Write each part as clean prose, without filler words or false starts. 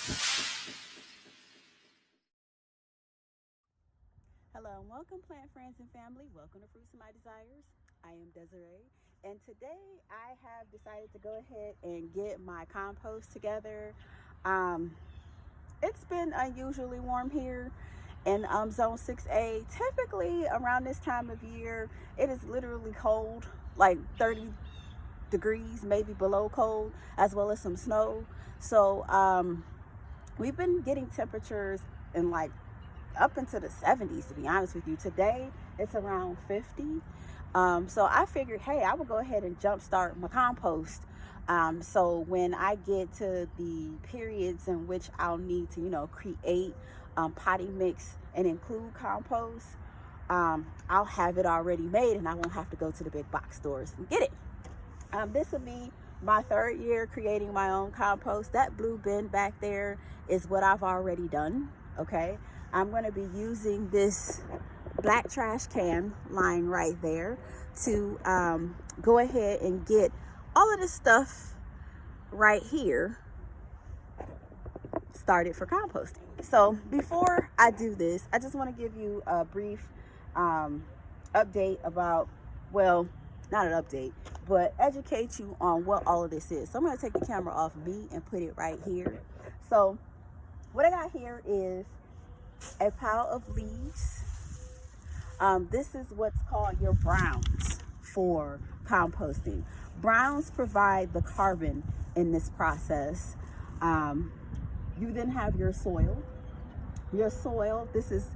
Hello and welcome, plant friends and family. Welcome to Fruits of My Desires. I am Desiree, and today I have decided to go ahead and get my compost together. Um, it's been unusually warm here in Zone 6A. Typically, around this time of year, it is literally cold, like 30 degrees, maybe below cold, as well as some snow. So, we've been getting temperatures in like up into the 70s, to be honest with you. Today it's around 50. So I figured, hey, I would go ahead and jumpstart my compost. So when I get to the periods in which I'll need to, create potty mix and include compost, I'll have it already made and I won't have to go to the big box stores and get it. This will be my third year creating my own compost. That blue bin back there is what I've already done. Okay, I'm going to be using this black trash can lying right there to go ahead and get all of this stuff right here started for composting. So before I do this, I just want to give you a brief update about, well, not an update, but educate you on what all of this is. So I'm going to take the camera off me and put it right here. So what I got here is a pile of leaves. This is what's called your browns for composting. Browns provide the carbon in this process. You then have your soil. Your soil, this is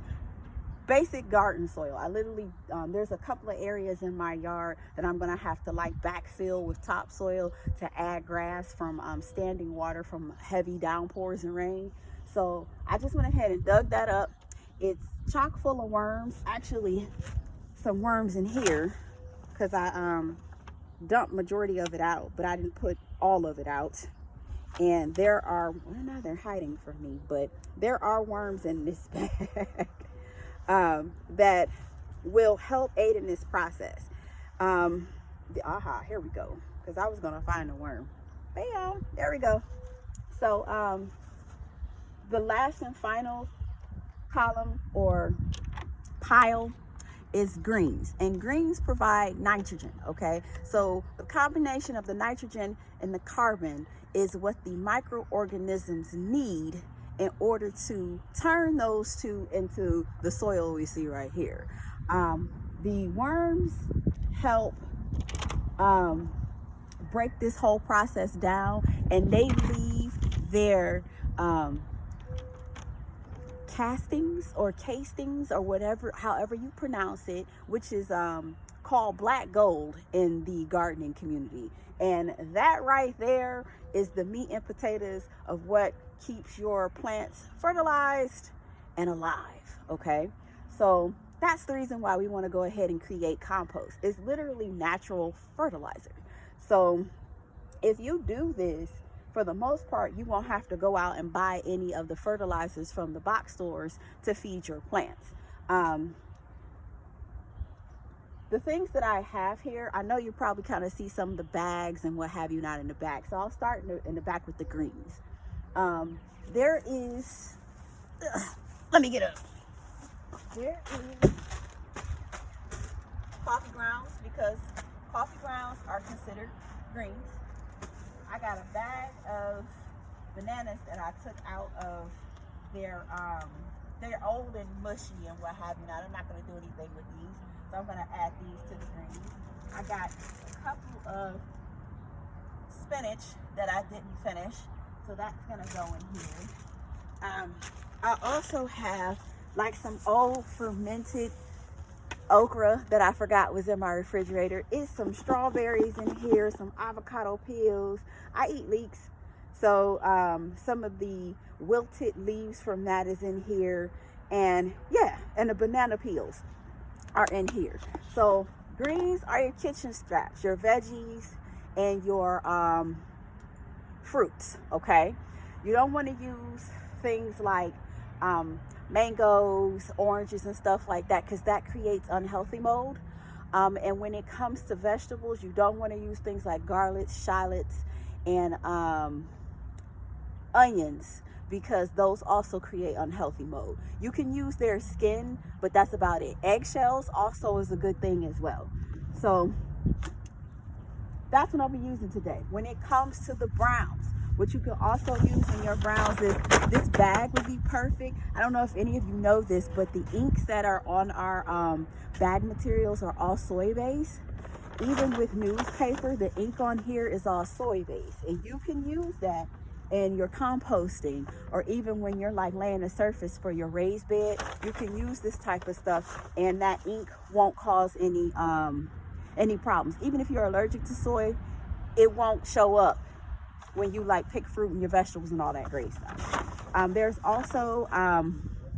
basic garden soil. I literally, there's a couple of areas in my yard that I'm gonna have to like backfill with topsoil to add grass from standing water from heavy downpours and rain. So I just went ahead and dug that up. It's chock full of worms. Actually, some worms in here because I dumped majority of it out, but I didn't put all of it out. And there are, well, now they're hiding from me, but there are worms in this bag. That will help aid in this process. Here we go, because I was gonna find a worm. Bam, there we go. So the last and final column or pile is greens, and greens provide nitrogen. Okay, so the combination of the nitrogen and the carbon is what the microorganisms need in order to turn those two into the soil we see right here. The worms help break this whole process down, and they leave their castings or castings or whatever, however you pronounce it, which is called black gold in the gardening community. And that right there is the meat and potatoes of what keeps your plants fertilized and alive. Okay, so that's the reason why we want to go ahead and create compost. It's literally natural fertilizer. So if you do this, for the most part, you won't have to go out and buy any of the fertilizers from the box stores to feed your plants. The things that I have here, I know you probably kind of see some of the bags and what have you not in the back. So I'll start in the back with the greens. There is, let me get up. There is coffee grounds, because coffee grounds are considered greens. I got a bag of bananas that I took out of their, they're old and mushy and what have you not. I'm not going to do anything with these, so I'm going to add these to the greens. I got a couple of spinach that I didn't finish, so that's going to go in here. I also have like some old fermented okra that I forgot was in my refrigerator. It's some strawberries in here, some avocado peels. I eat leeks, so some of the wilted leaves from that is in here, and yeah, and the banana peels are in here. So greens are your kitchen scraps, your veggies and your fruits. Okay, you don't want to use things like mangoes, oranges, and stuff like that, because that creates unhealthy mold. And when it comes to vegetables, you don't want to use things like garlic, shallots, and onions, because those also create unhealthy mold. You can use their skin, but that's about it. Eggshells also is a good thing as well. So that's what I'll be using today. When it comes to the browns, what you can also use in your browns is this bag would be perfect. I don't know if any of you know this, but the inks that are on our bag materials are all soy based. Even with newspaper, the ink on here is all soy based, and you can use that in your composting, or even when you're like laying a surface for your raised bed, you can use this type of stuff, and that ink won't cause any problems. Even if you're allergic to soy, it won't show up when you like pick fruit and your vegetables and all that great stuff. There's also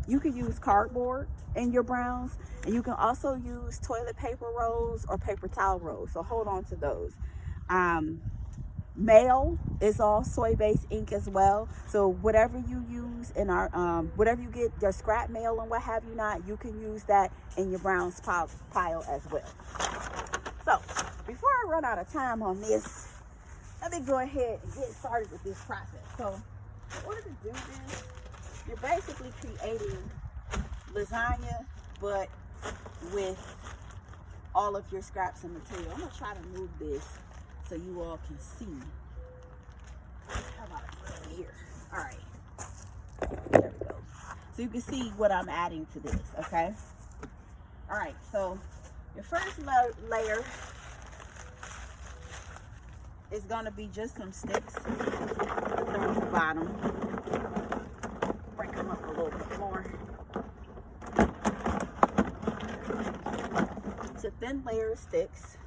you can use cardboard in your browns, and you can also use toilet paper rolls or paper towel rolls, so hold on to those. Mail is all soy-based ink as well, so whatever you use in our whatever you get, your scrap mail and what have you not, you can use that in your browns pile as well. So before I run out of time on this, let me go ahead and get started with this process. So in order to do this, you're basically creating lasagna, but with all of your scraps and material. I'm gonna try to move this so you all can see. How about right here? All right, there we go. So you can see what I'm adding to this, okay? All right, so your first layer is gonna be just some sticks. Put them on the bottom. Break them up a little bit more. It's a thin layer of sticks.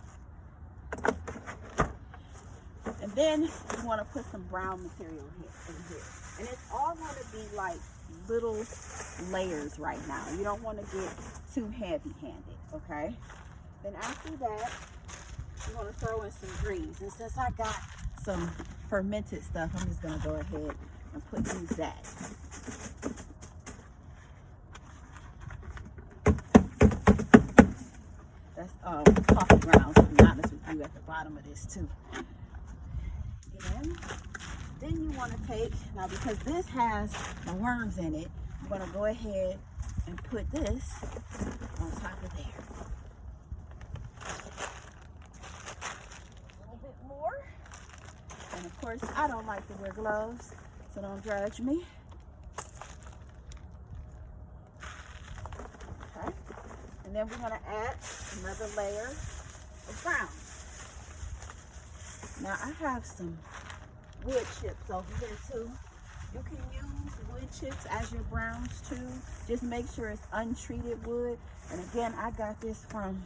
And then you want to put some brown material in here. And it's all going to be like little layers right now. You don't want to get too heavy-handed, okay? Then after that, you want to throw in some greens. And since I got some fermented stuff, I'm just going to go ahead and use that. That's coffee grounds, to be honest with you, at the bottom of this too. And then you want to take, now because this has the worms in it, I'm going to go ahead and put this on top of there. A little bit more. And of course, I don't like to wear gloves, so don't judge me. Okay. And then we're going to add another layer of brown. Now I have some wood chips over here too. You can use wood chips as your browns too. Just make sure it's untreated wood. And again, I got this from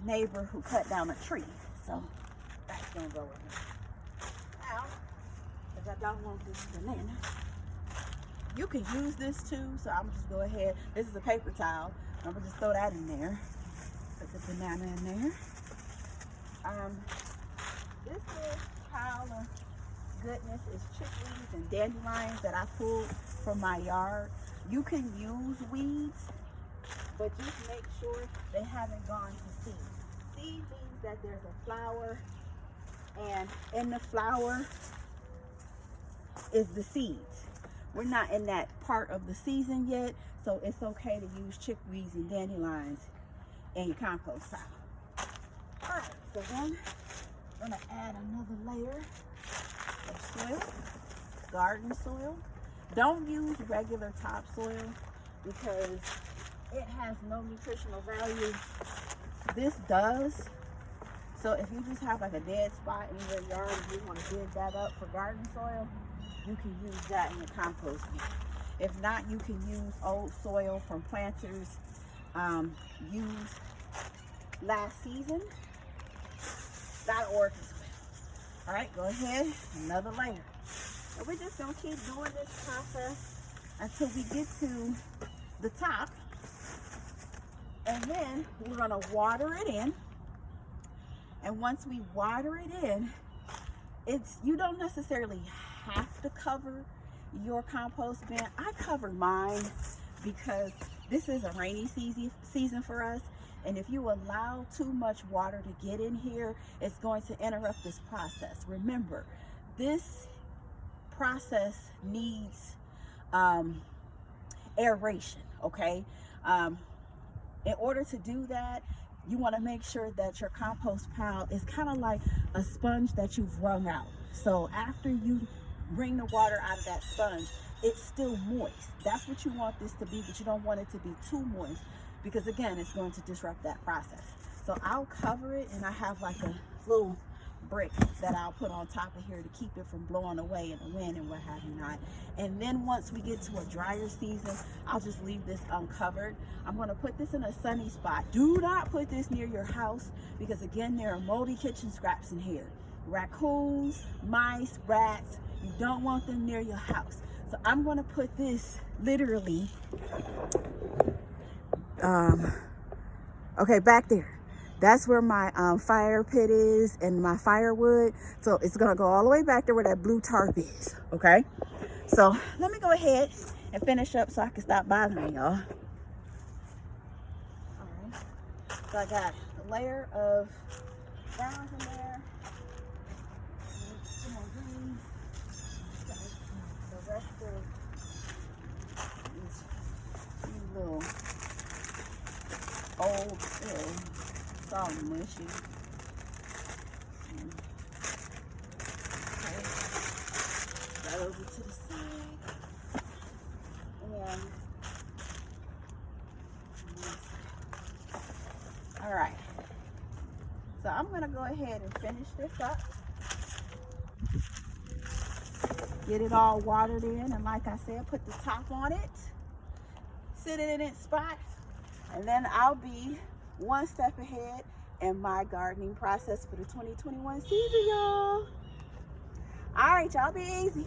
a neighbor who cut down a tree. So that's gonna go with me. Now, because I don't want this banana, you can use this too. So I'm just go ahead. This is a paper towel. I'm gonna just throw that in there. Put the banana in there. This little pile of goodness is chickweeds and dandelions that I pulled from my yard. You can use weeds, but just make sure they haven't gone to seed. Seed means that there's a flower, and in the flower is the seeds. We're not in that part of the season yet, so it's okay to use chickweeds and dandelions in your compost pile. All right, so then I'm going to add another layer of soil, garden soil. Don't use regular topsoil because it has no nutritional value. This does. So if you just have like a dead spot in your yard and you want to dig that up for garden soil, you can use that in your compost bin. If not, you can use old soil from planters used last season. .org as well. All right, go ahead, another layer. And we're just gonna keep doing this process until we get to the top. And then we're gonna water it in. And once we water it in, you don't necessarily have to cover your compost bin. I cover mine because this is a rainy season for us. And if you allow too much water to get in here, it's going to interrupt this process. Remember, this process needs aeration, okay? In order to do that, you want to make sure that your compost pile is kind of like a sponge that you've wrung out. So after you wring the water out of that sponge, it's still moist. That's what you want this to be, but you don't want it to be too moist, because again, it's going to disrupt that process. So I'll cover it, and I have like a little brick that I'll put on top of here to keep it from blowing away in the wind and what have you not. And then once we get to a drier season, I'll just leave this uncovered. I'm going to put this in a sunny spot. Do not put this near your house, because again, there are moldy kitchen scraps in here. Raccoons, mice, rats, you don't want them near your house. So I'm going to put this literally okay, back there. That's where my fire pit is and my firewood. So it's gonna go all the way back there where that blue tarp is, okay? So let me go ahead and finish up so I can stop bothering y'all. All right, so I got a layer of browns in there. Some more greens. The rest of these little old, it's all mushy. Okay, that over to the side. And all right, so I'm gonna go ahead and finish this up, get it all watered in, and like I said, put the top on it, sit it in its spot, and then I'll be one step ahead in my gardening process for the 2021 season, y'all. All right, y'all, be easy.